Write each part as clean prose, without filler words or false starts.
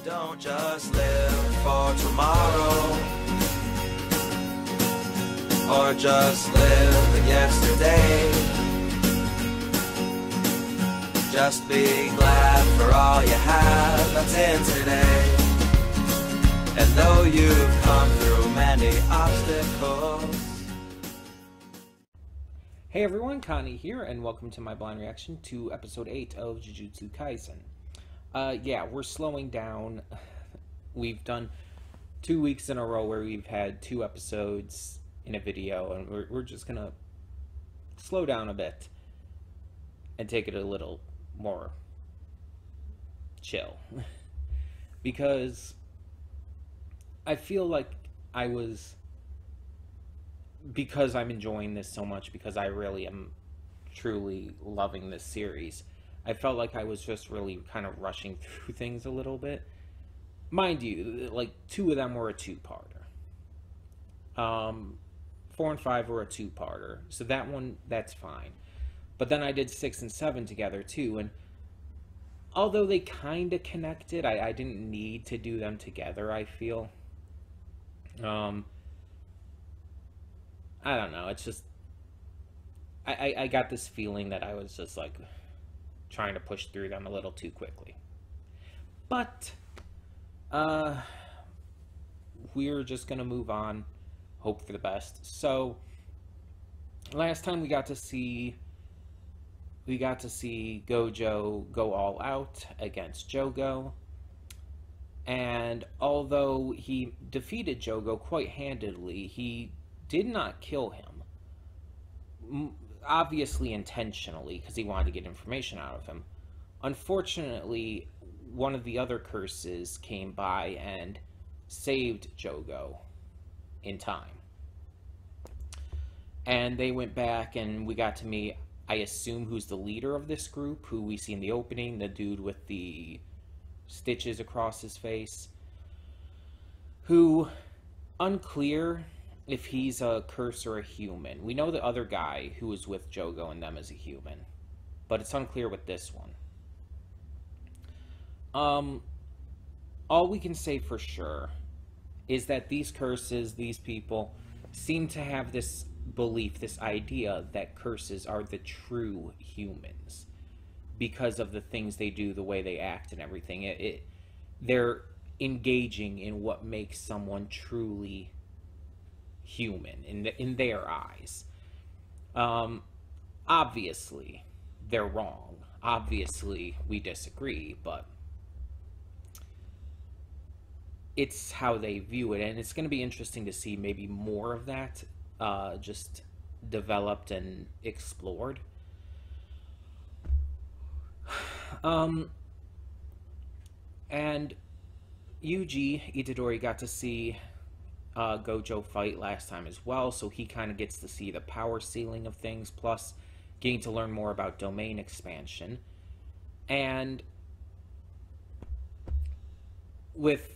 Don't just live for tomorrow, or just live in yesterday. Just be glad for all you have that's in today. And though you've come through many obstacles. Hey everyone, Connie here, and welcome to my blind reaction to episode 8 of Jujutsu Kaisen. Yeah, we're slowing down. We've done 2 weeks in a row where we've had 2 episodes in a video, and we're just gonna slow down a bit and take it a little more chill. Because I feel like because I'm enjoying this so much, because I really am truly loving this series, I felt like I was just really kind of rushing through things a little bit. Mind you, like 2 of them were a 2-parter. 4 and 5 were a 2-parter, so that one, that's fine. But then I did 6 and 7 together too, and although they kind of connected, I didn't need to do them together, I feel. I don't know, it's just, I got this feeling that I was just like trying to push through them a little too quickly. But we're just gonna move on, hope for the best. So last time we got to see Gojo go all out against Jogo, and although he defeated Jogo quite handedly, he did not kill him, obviously intentionally, because he wanted to get information out of him. Unfortunately, one of the other curses came by and saved Jogo in time. And they went back, and we got to meet, I assume, who's the leader of this group, who we see in the opening, the dude with the stitches across his face, who, unclear if he's a curse or a human. We know the other guy who was with Jogo and them is a human, but it's unclear with this one. All we can say for sure is that these curses, these people, seem to have this belief, this idea that curses are the true humans because of the things they do, the way they act and everything. They're engaging in what makes someone truly human in their eyes. Obviously they're wrong, obviously we disagree, but it's how they view it, and it's going to be interesting to see maybe more of that just developed and explored. And Yuji Itadori got to see Gojo fight last time as well, so he kind of gets to see the power ceiling of things, plus getting to learn more about domain expansion. And with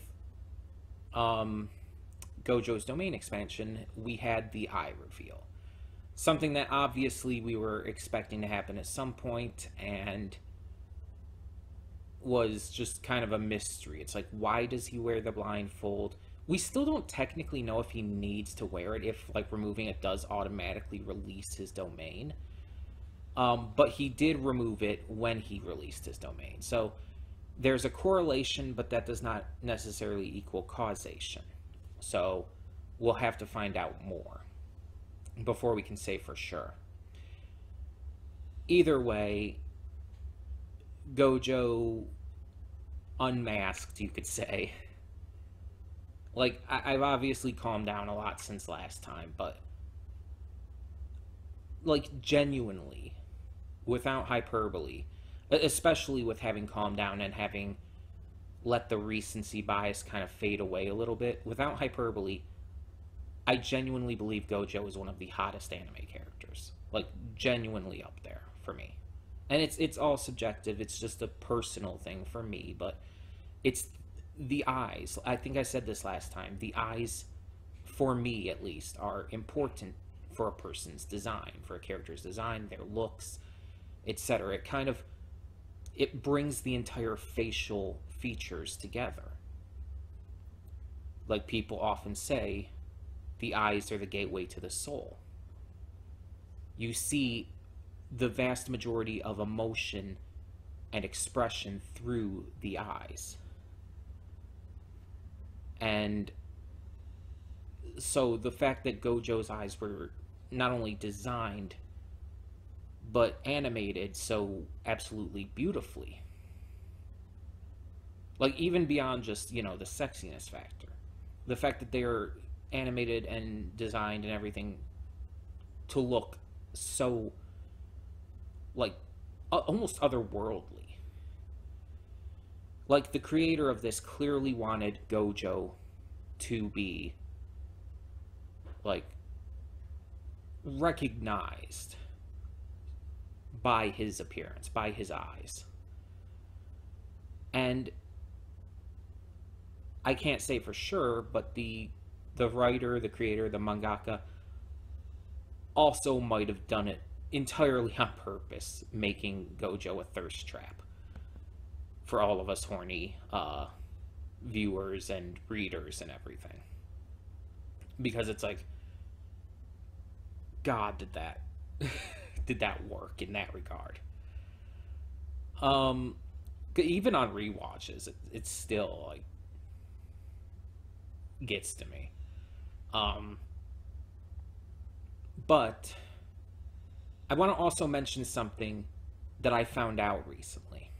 Gojo's domain expansion, we had the eye reveal. Something that obviously we were expecting to happen at some point, and was just kind of a mystery. It's like, why does he wear the blindfold? We still don't technically know if he needs to wear it, if, like, removing it does automatically release his domain. But he did remove it when he released his domain. So there's a correlation, but that does not necessarily equal causation. So we'll have to find out more before we can say for sure. Either way, Gojo unmasked, you could say. Like, I've obviously calmed down a lot since last time, but, like, genuinely, without hyperbole, especially with having calmed down and having let the recency bias kind of fade away a little bit, without hyperbole, I genuinely believe Gojo is one of the hottest anime characters. Like, genuinely up there for me. And it's all subjective, it's just a personal thing for me, but it's the eyes. I think I said this last time. The eyes, for me at least, are important for a person's design, for a character's design, their looks, etc. It brings the entire facial features together. like people often say, the eyes are the gateway to the soul. You see the vast majority of emotion and expression through the eyes. And so the fact that Gojo's eyes were not only designed but animated so absolutely beautifully, like even beyond just, you know, the sexiness factor, the fact that they're animated and designed and everything to look so like almost otherworldly. Like the creator of this clearly wanted Gojo to be like recognized by his appearance, by his eyes. And I can't say for sure, but the writer, the creator, the mangaka also might have done it entirely on purpose, making Gojo a thirst trap for all of us horny viewers and readers and everything. Because it's like, God, did that work in that regard? Even on rewatches, it still like gets to me. But I want to also mention something that I found out recently.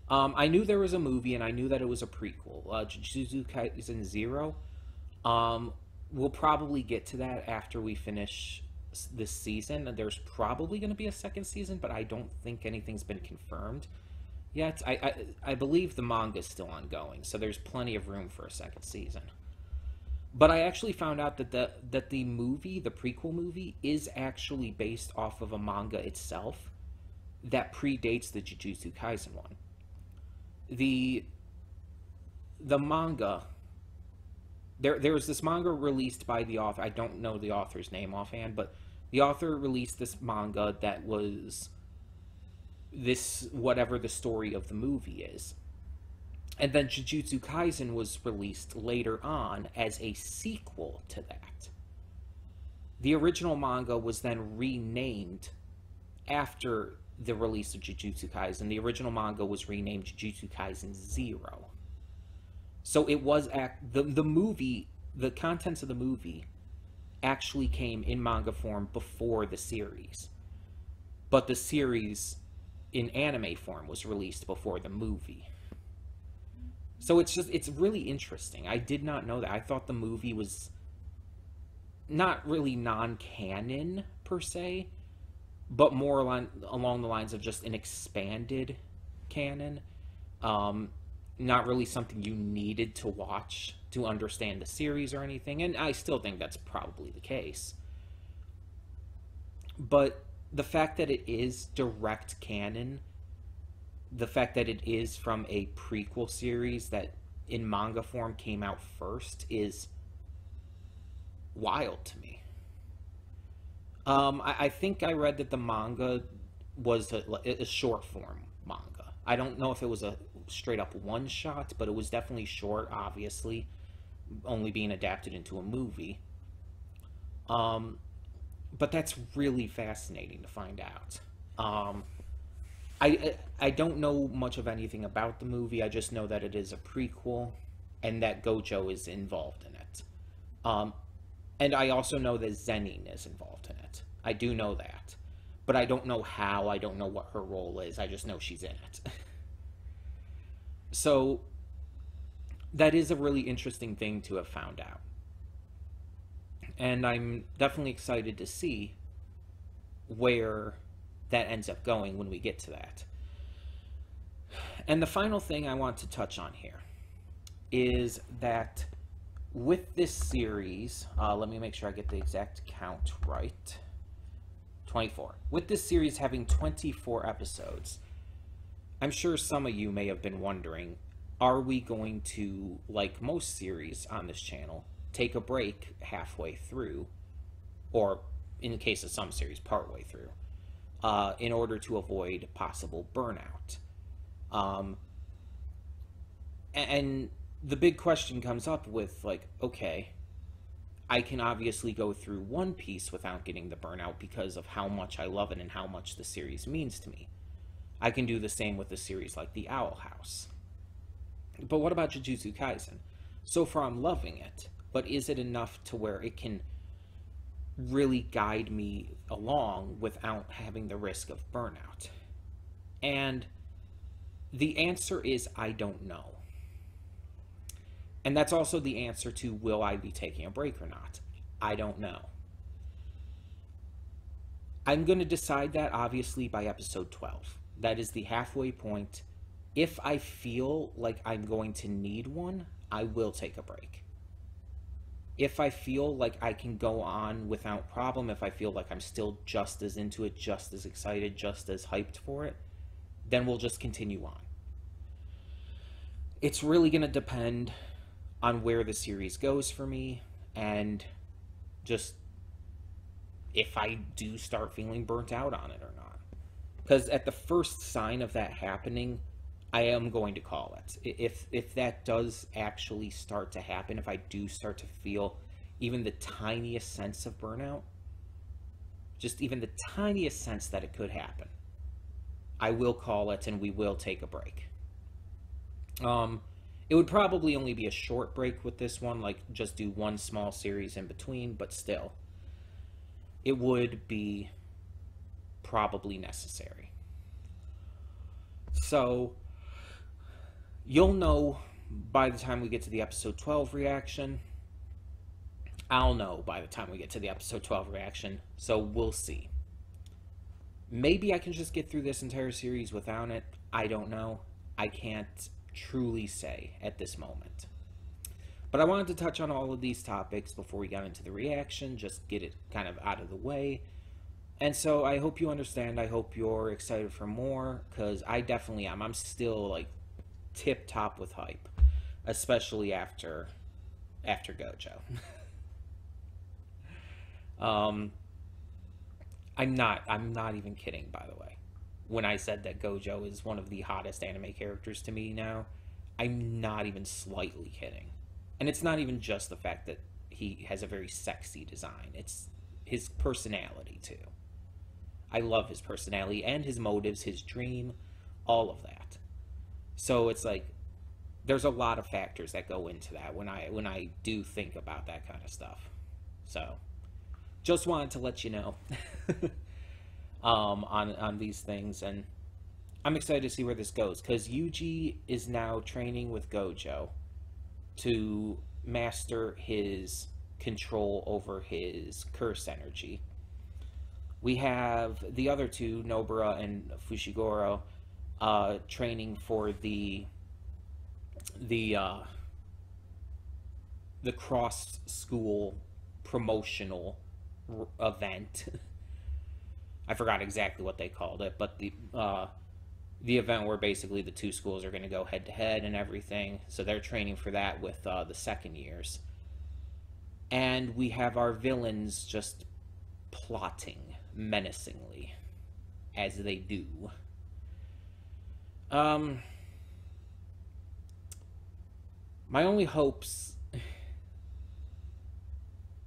I knew there was a movie, and I knew that it was a prequel, Jujutsu Kaisen 0. We'll probably get to that after we finish this season. There's probably going to be a second season, but I don't think anything's been confirmed yet. I believe the manga is still ongoing, so there's plenty of room for a second season. But I actually found out that the movie, the prequel movie, is actually based off of a manga itself that predates the Jujutsu Kaisen one. The manga, there was this manga released by the author. I don't know the author's name offhand, but the author released this manga that was this, whatever the story of the movie is. And then Jujutsu Kaisen was released later on as a sequel to that. The original manga was then renamed after the release of Jujutsu Kaisen. The original manga was renamed Jujutsu Kaisen 0. So it was the movie, the contents of the movie actually came in manga form before the series. But the series in anime form was released before the movie. So it's really interesting. I did not know that. I thought the movie was not really non-canon per se, but more along the lines of just an expanded canon. Not really something you needed to watch to understand the series or anything, and I still think that's probably the case. But the fact that it is direct canon, the fact that it is from a prequel series that in manga form came out first is wild to me. I think I read that the manga was a short form manga. I don't know if it was a straight up one shot, but it was definitely short, obviously, only being adapted into a movie. But that's really fascinating to find out. I don't know much of anything about the movie. I just know that it is a prequel and that Gojo is involved in it. And I also know that Zenin is involved in it. I do know that. But I don't know how. I don't know what her role is. I just know she's in it. So that is a really interesting thing to have found out. And I'm definitely excited to see where that ends up going when we get to that. And the final thing I want to touch on here is that with this series, let me make sure I get the exact count right. 24. With this series having 24 episodes, I'm sure some of you may have been wondering, are we going to, like most series on this channel, take a break halfway through, or in the case of some series, partway through, in order to avoid possible burnout? And the big question comes up with, like, okay, I can obviously go through One Piece without getting the burnout because of how much I love it and how much the series means to me. I can do the same with a series like The Owl House. But what about Jujutsu Kaisen? So far, I'm loving it, but is it enough to where it can really guide me along without having the risk of burnout? And the answer is I don't know. And that's also the answer to will I be taking a break or not? I don't know. I'm going to decide that obviously by episode 12. That is the halfway point. If I feel like I'm going to need one, I will take a break. If I feel like I can go on without problem, if I feel like I'm still just as into it, just as excited, just as hyped for it, then we'll just continue on. It's really going to depend on where the series goes for me, and just if I do start feeling burnt out on it or not. Because at the first sign of that happening, I am going to call it. If that does actually start to happen, if I do start to feel even the tiniest sense of burnout, just even the tiniest sense that it could happen, I will call it and we will take a break. It would probably only be a short break with this one, like just do one small series in between, but still, it would be probably necessary. So, you'll know by the time we get to the episode 12 reaction. I'll know by the time we get to the episode 12 reaction, so we'll see. Maybe I can just get through this entire series without it. I don't know. I can't truly say at this moment. But I wanted to touch on all of these topics before we got into the reaction, just get it kind of out of the way. And so I hope you understand. I hope you're excited for more, because I definitely am. I'm still like tip top with hype, especially after Gojo. I'm not even kidding, by the way. When I said that Gojo is one of the hottest anime characters to me now, I'm not even slightly kidding. And it's not even just the fact that he has a very sexy design. It's his personality, too. I love his personality and his motives, his dream, all of that. So it's like, there's a lot of factors that go into that when I do think about that kind of stuff. So, just wanted to let you know on these things, and I'm excited to see where this goes, because Yuji is now training with Gojo to master his control over his curse energy. We have the other two, Nobara and Fushiguro, training for the cross school promotional event. I forgot exactly what they called it, but the event where basically the two schools are going to go head to head and everything. So they're training for that with the second years. And we have our villains just plotting menacingly, as they do. My only hopes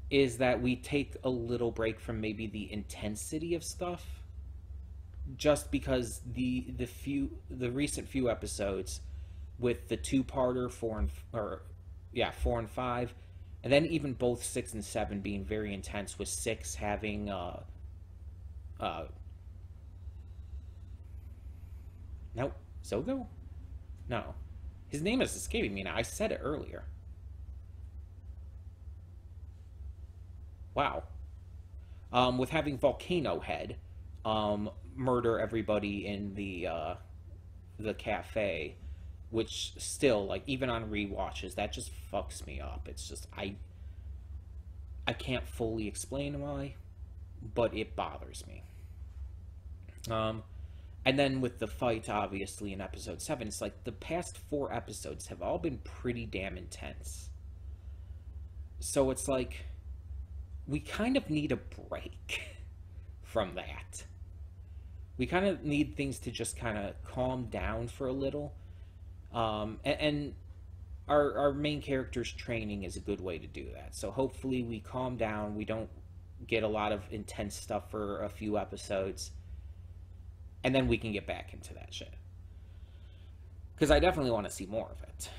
is that we take a little break from maybe the intensity of stuff, just because the recent few episodes with the two-parter 4 and 5, and then even both 6 and 7 being very intense, with 6 having no, Sogo? No. His name is escaping me now. I said it earlier. Wow. With having Volcano Head murder everybody in the cafe, which still, like, even on rewatches, that just fucks me up. It's just, I can't fully explain why, but it bothers me. And then with the fight, obviously, in episode 7, it's like the past 4 episodes have all been pretty damn intense. So it's like, we kind of need a break from that. We kind of need things to just kind of calm down for a little. And our main character's training is a good way to do that. So hopefully we calm down, we don't get a lot of intense stuff for a few episodes, and then we can get back into that shit. Because I definitely want to see more of it.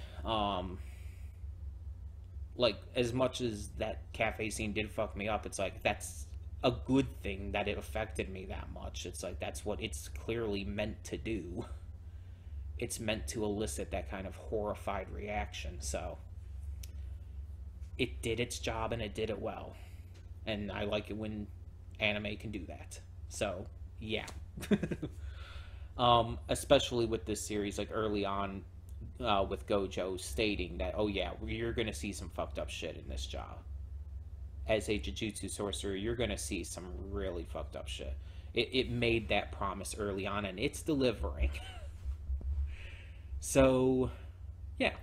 Like, as much as that cafe scene did fuck me up, it's like, that's a good thing that it affected me that much. It's like, that's what it's clearly meant to do. It's meant to elicit that kind of horrified reaction. So it did its job, and it did it well. And I like it when anime can do that. So, yeah. Especially with this series, like early on, with Gojo stating that, oh yeah, you're gonna see some fucked up shit in this job. As a Jujutsu sorcerer, you're gonna see some really fucked up shit. It made that promise early on, and it's delivering. So, yeah.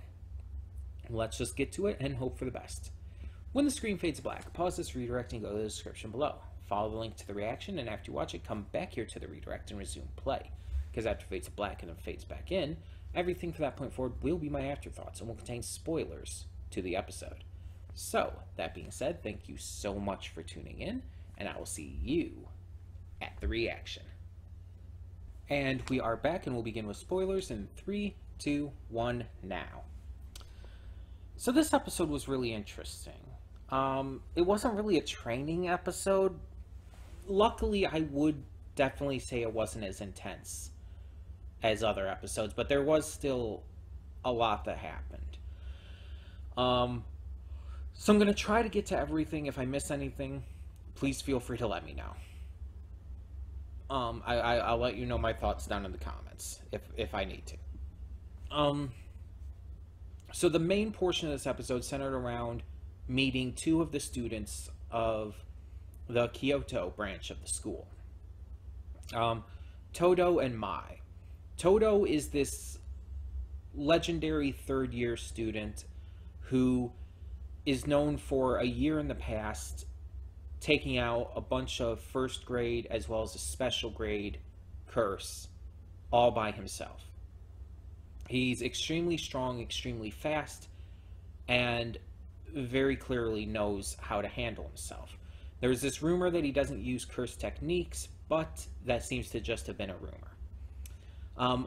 Let's just get to it and hope for the best. When the screen fades black, pause this redirect and go to the description below. Follow the link to the reaction, and after you watch it, come back here to the redirect and resume play. Because after it fades to black and then fades back in, everything from that point forward will be my afterthoughts and will contain spoilers to the episode. So, that being said, thank you so much for tuning in, and I will see you at the reaction. And we are back, and we'll begin with spoilers in 3, 2, 1, now. So this episode was really interesting. It wasn't really a training episode. Luckily, I would definitely say it wasn't as intense as other episodes, but there was still a lot that happened. So I'm going to try to get to everything. If I miss anything, please feel free to let me know. I'll let you know my thoughts down in the comments if I need to. So the main portion of this episode centered around meeting two of the students of the Kyoto branch of the school. Todo and Mai. Todo is this legendary third-year student who is known for a year in the past taking out a bunch of first grade as well as a special grade curse all by himself. He's extremely strong, extremely fast, and very clearly knows how to handle himself. There's this rumor that he doesn't use curse techniques, but that seems to just have been a rumor.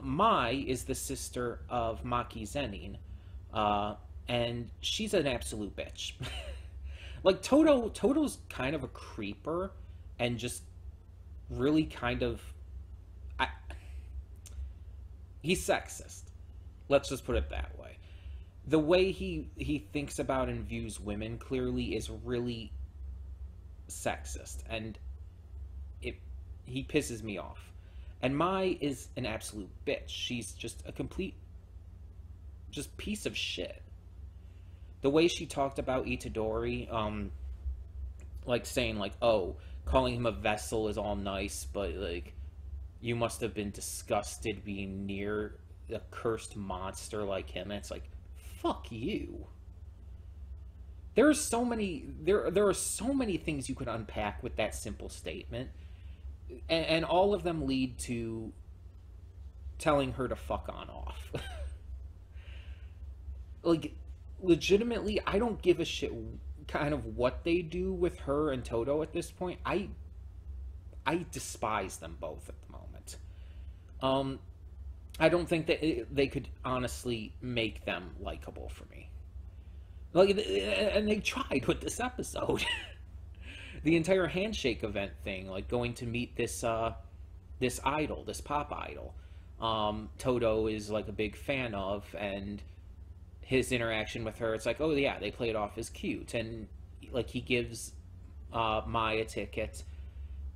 Mai is the sister of Maki Zenin, and she's an absolute bitch. Like, Toto's kind of a creeper, and just really kind of... he's sexist. Let's just put it that way. The way he thinks about and views women clearly is really sexist, and he pisses me off. And Mai is an absolute bitch. She's just a complete piece of shit. The way she talked about Itadori, like saying like, oh, calling him a vessel is all nice, but like, you must have been disgusted being near a cursed monster like him. And it's like, fuck you. There are so many things you could unpack with that simple statement, and all of them lead to telling her to fuck on off. Like, legitimately, I don't give a shit kind of what they do with her and Todo at this point. I despise them both at the moment. I don't think that they could honestly make them likable for me. Like, and they tried with this episode. The entire handshake event thing, like going to meet this idol, this pop idol, Todo is like a big fan of, and his interaction with her, it's like, oh yeah, they play it off as cute, and like he gives Mai a ticket,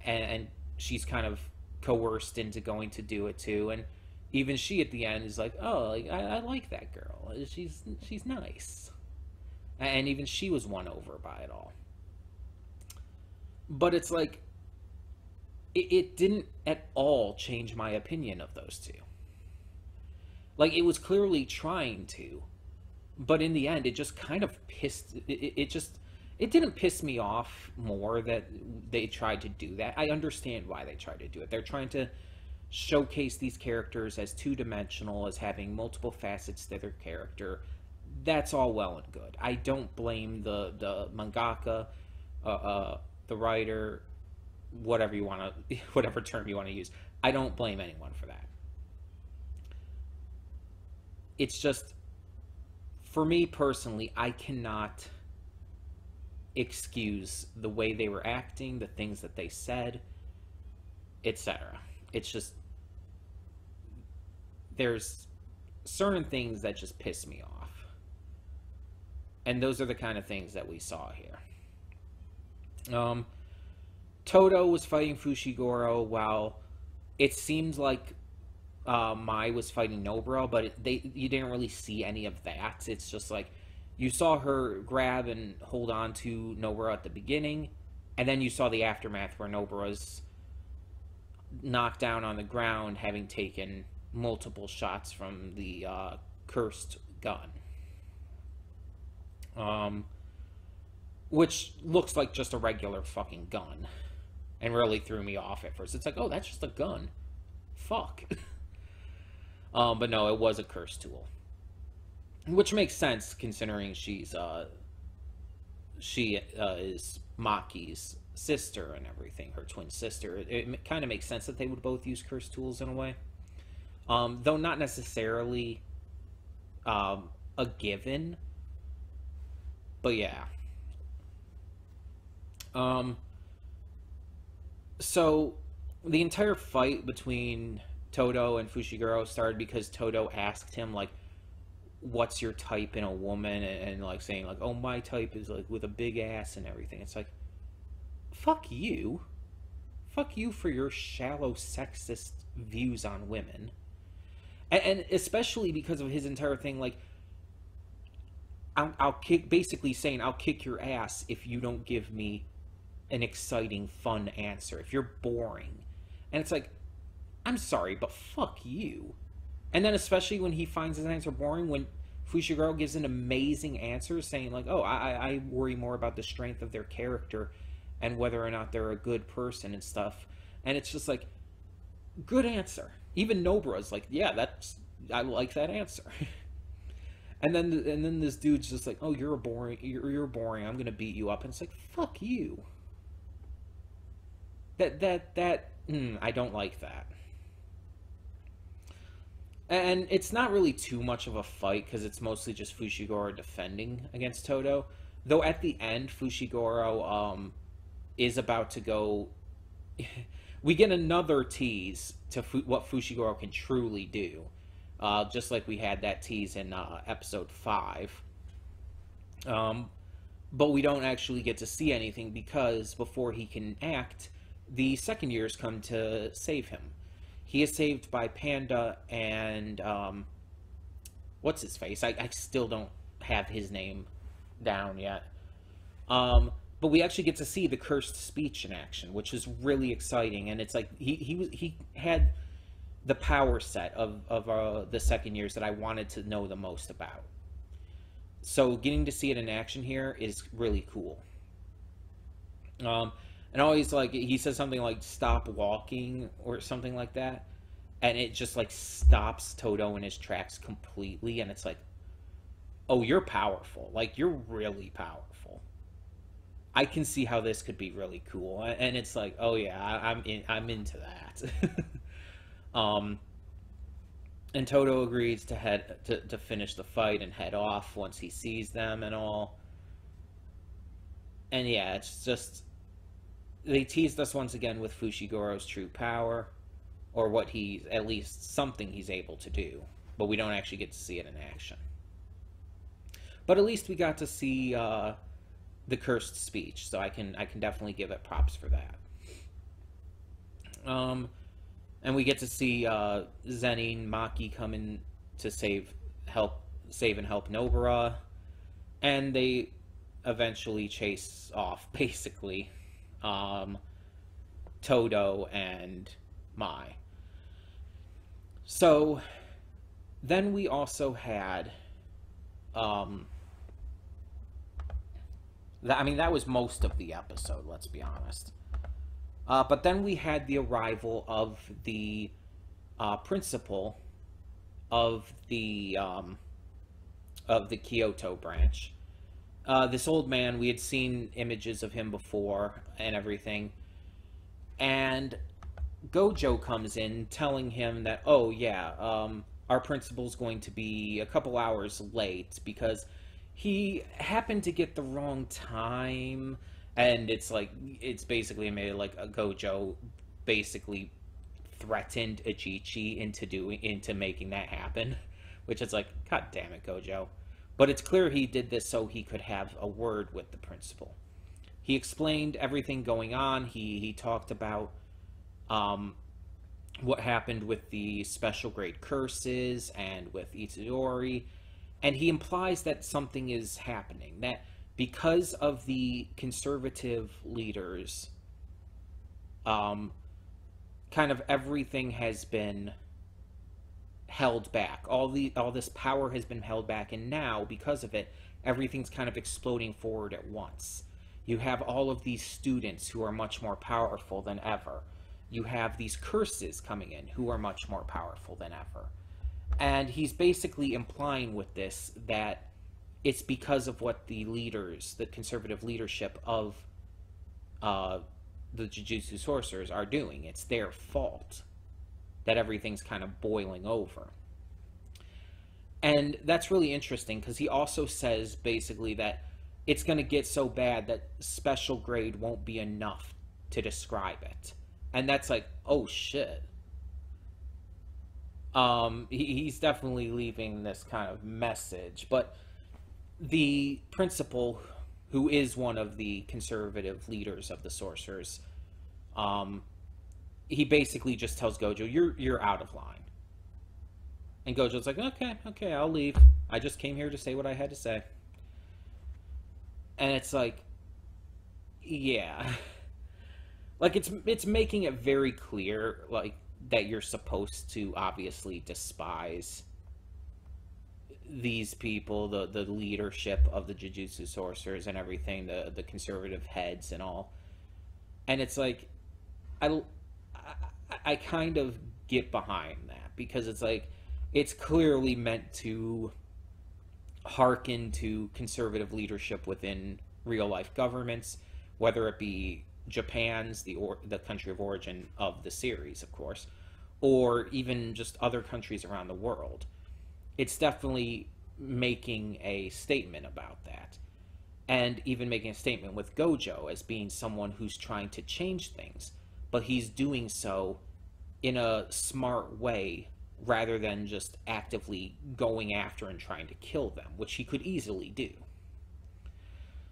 and she's kind of coerced into going to do it too, and even she at the end is like, oh, like, I like that girl, she's nice, and even she was won over by it all. But it's like, it didn't at all change my opinion of those two. Like, it was clearly trying to, but in the end, it just kind of it didn't piss me off more that they tried to do that. I understand why they tried to do it. They're trying to showcase these characters as two-dimensional, as having multiple facets to their character. that's all well and good. I don't blame the mangaka, the writer, whatever you want to, whatever term you want to use. I don't blame anyone for that. It's just, for me personally, I cannot excuse the way they were acting, the things that they said, etc. It's just, there's certain things that just piss me off. And those are the kind of things that we saw here. Todo was fighting Fushiguro while it seems like Mai was fighting Nobara, but you didn't really see any of that. It's just like you saw her grab and hold on to Nobara at the beginning, and then you saw the aftermath where Nobara's knocked down on the ground, having taken multiple shots from the cursed gun. Which looks like just a regular fucking gun, and really threw me off at first. It's like, oh, that's just a gun. Fuck. But no, it was a cursed tool, which makes sense considering she is Maki's sister and everything, her twin sister. It kind of makes sense that they would both use cursed tools in a way, though not necessarily a given. But yeah. So the entire fight between Todo and Fushiguro started because Todo asked him, like, what's your type in a woman, and like saying like, oh, my type is like with a big ass and everything. It's like, fuck you for your shallow sexist views on women, and especially because of his entire thing, like, I'll kick, basically saying I'll kick your ass if you don't give me an exciting, fun answer, if you're boring. And it's like, I'm sorry, but fuck you. And then especially when he finds his answer boring, when Fushiguro gives an amazing answer saying like, oh, I worry more about the strength of their character and whether or not they're a good person and stuff. And it's just like, good answer. Even Nobara's like, yeah, I like that answer. And then this dude's just like, oh, you're boring, I'm gonna beat you up. And it's like, fuck you. I don't like that. And it's not really too much of a fight because it's mostly just Fushiguro defending against Todo. Though at the end, Fushiguro is about to go... We get another tease to what Fushiguro can truly do. Just like we had that tease in episode 5. But we don't actually get to see anything because before he can act, the second years come to save him. He is saved by Panda and, what's his face? I still don't have his name down yet. But we actually get to see the cursed speech in action, which is really exciting. And it's like, he had the power set of the second years that I wanted to know the most about. So getting to see it in action here is really cool. And always, like, he says something like, stop walking, or something like that. And it just, like, stops Todo in his tracks completely. And it's like, oh, you're powerful. Like, you're really powerful. I can see how this could be really cool. And it's like, oh, yeah, I'm into that. And Todo agrees to finish the fight and head off once he sees them and all. And, yeah, it's just... They teased us once again with Fushiguro's true power, or what at least something he's able to do, but we don't actually get to see it in action. But at least we got to see the cursed speech, so I can definitely give it props for that. And we get to see Zenin, Maki come in to save and help Nobara, and they eventually chase off, basically, Todo and Mai. So then we also had that was most of the episode, let's be honest. But then we had the arrival of the principal of the of the Kyoto branch. This old man, we had seen images of him before and everything. And Gojo comes in telling him that, oh yeah, our principal's going to be a couple hours late because he happened to get the wrong time. And it's like, it's basically made like a Gojo basically threatened Ajichi into making that happen, which is like, god damn it, Gojo. But it's clear he did this so he could have a word with the principal. He explained everything going on. He talked about what happened with the special grade curses and with Itadori, and he implies that something is happening, that because of the conservative leaders, kind of everything has been held back. All this power has been held back, and now, because of it, everything's kind of exploding forward at once. You have all of these students who are much more powerful than ever. You have these curses coming in who are much more powerful than ever. And he's basically implying with this that it's because of what the leaders, the conservative leadership of the Jujutsu Sorcerers are doing. It's their fault that everything's kind of boiling over. And that's really interesting because he also says basically that it's going to get so bad that special grade won't be enough to describe it. And that's like, oh shit. He's definitely leaving this kind of message. But the principal, who is one of the conservative leaders of the sorcerers, he basically just tells Gojo, you're out of line. And Gojo's like, okay, I'll leave. I just came here to say what I had to say. And it's like, yeah. Like, it's making it very clear, like, that you're supposed to obviously despise these people, the leadership of the Jujutsu Sorcerers and everything, the conservative heads and all. And it's like, I kind of get behind that, because it's like, it's clearly meant to hearken to conservative leadership within real life governments, whether it be Japan's, the country of origin of the series, of course, or even just other countries around the world. It's definitely making a statement about that, and even making a statement with Gojo as being someone who's trying to change things, but he's doing so in a smart way rather than just actively going after and trying to kill them, which he could easily do.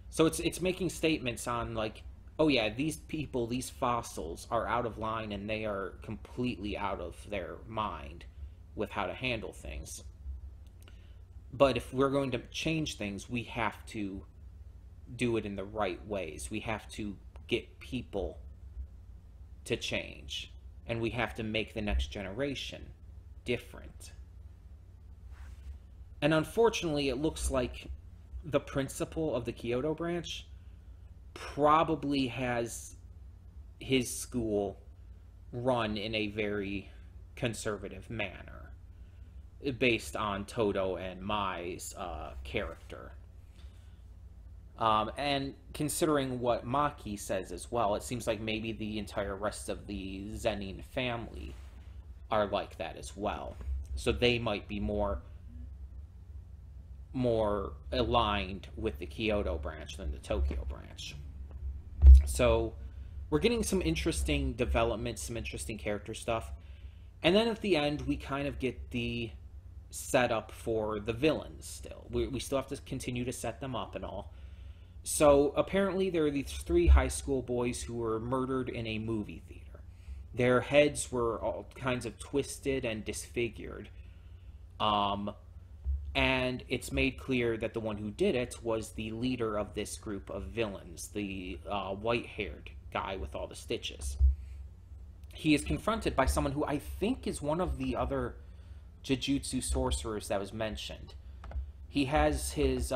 So it's making statements on, like, oh yeah, these people, these fossils are out of line and they are completely out of their mind with how to handle things. But if we're going to change things, we have to do it in the right ways. We have to get people to change, and we have to make the next generation different. And unfortunately, it looks like the principal of the Kyoto branch probably has his school run in a very conservative manner, based on Todo and Mai's character. And considering what Maki says as well, it seems like maybe the entire rest of the Zenin family are like that as well. So they might be more aligned with the Kyoto branch than the Tokyo branch. So we're getting some interesting developments, some interesting character stuff. And then at the end, we kind of get the setup for the villains still. We still have to continue to set them up and all. So apparently there are these 3 high school boys who were murdered in a movie theater. Their heads were all kinds of twisted and disfigured. And it's made clear that the one who did it was the leader of this group of villains, the white-haired guy with all the stitches. He is confronted by someone who I think is one of the other Jujutsu sorcerers that was mentioned. He has his,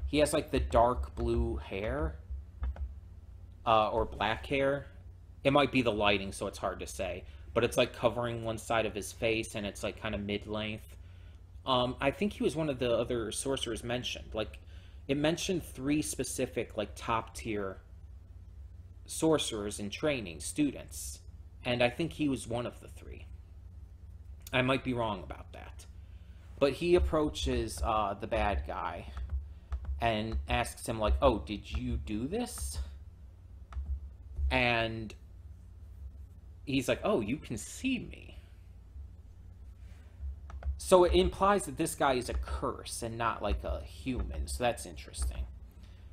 he has like the dark blue hair, or black hair. It might be the lighting, so it's hard to say, but it's like covering one side of his face, and it's like kind of mid-length. I think he was one of the other sorcerers mentioned. Like, it mentioned 3 specific, like, top tier sorcerers in training, students. And I think he was one of the 3. I might be wrong about that. But he approaches the bad guy and asks him, like, oh, did you do this? And he's like, oh, you can see me. So it implies that this guy is a curse and not like a human. So that's interesting.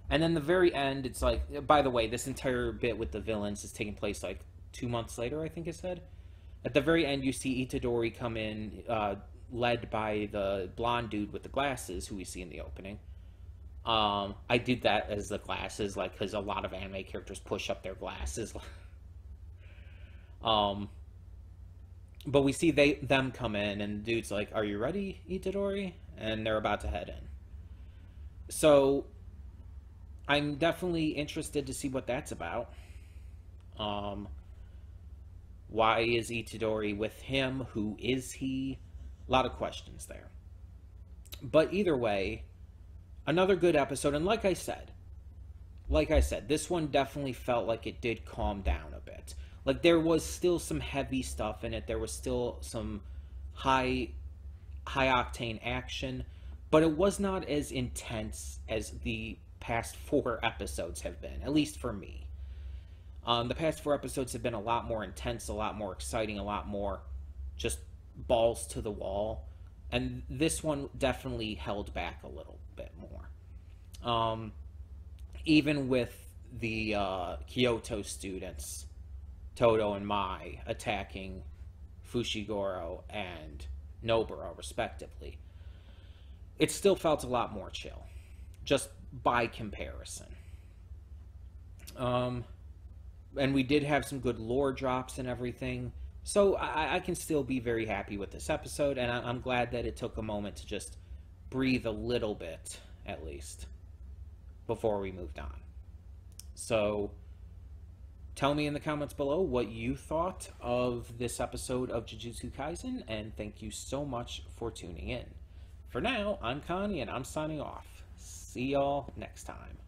And then the very end, it's like, by the way, this entire bit with the villains is taking place like 2 months later, I think it said. At the very end, you see Itadori come in, led by the blonde dude with the glasses, who we see in the opening. I did that as the glasses, like, because a lot of anime characters push up their glasses. But we see them come in, and the dude's like, are you ready, Itadori? And they're about to head in. So, I'm definitely interested to see what that's about. Why is Itadori with him? Who is he? A lot of questions there. But either way, another good episode. And like I said, this one definitely felt like it did calm down a bit. Like, there was still some heavy stuff in it. There was still some high octane action. But it was not as intense as the past 4 episodes have been, at least for me. The past 4 episodes have been a lot more intense, a lot more exciting, a lot more just balls to the wall. And this one definitely held back a little bit more. Even with the Kyoto students, Todo and Mai, attacking Fushiguro and Nobara, respectively, it still felt a lot more chill, just by comparison. And we did have some good lore drops and everything. So I can still be very happy with this episode, and I'm glad that it took a moment to just breathe a little bit, at least, before we moved on. So, tell me in the comments below what you thought of this episode of Jujutsu Kaisen, and thank you so much for tuning in. For now, I'm Connie, and I'm signing off. See y'all next time.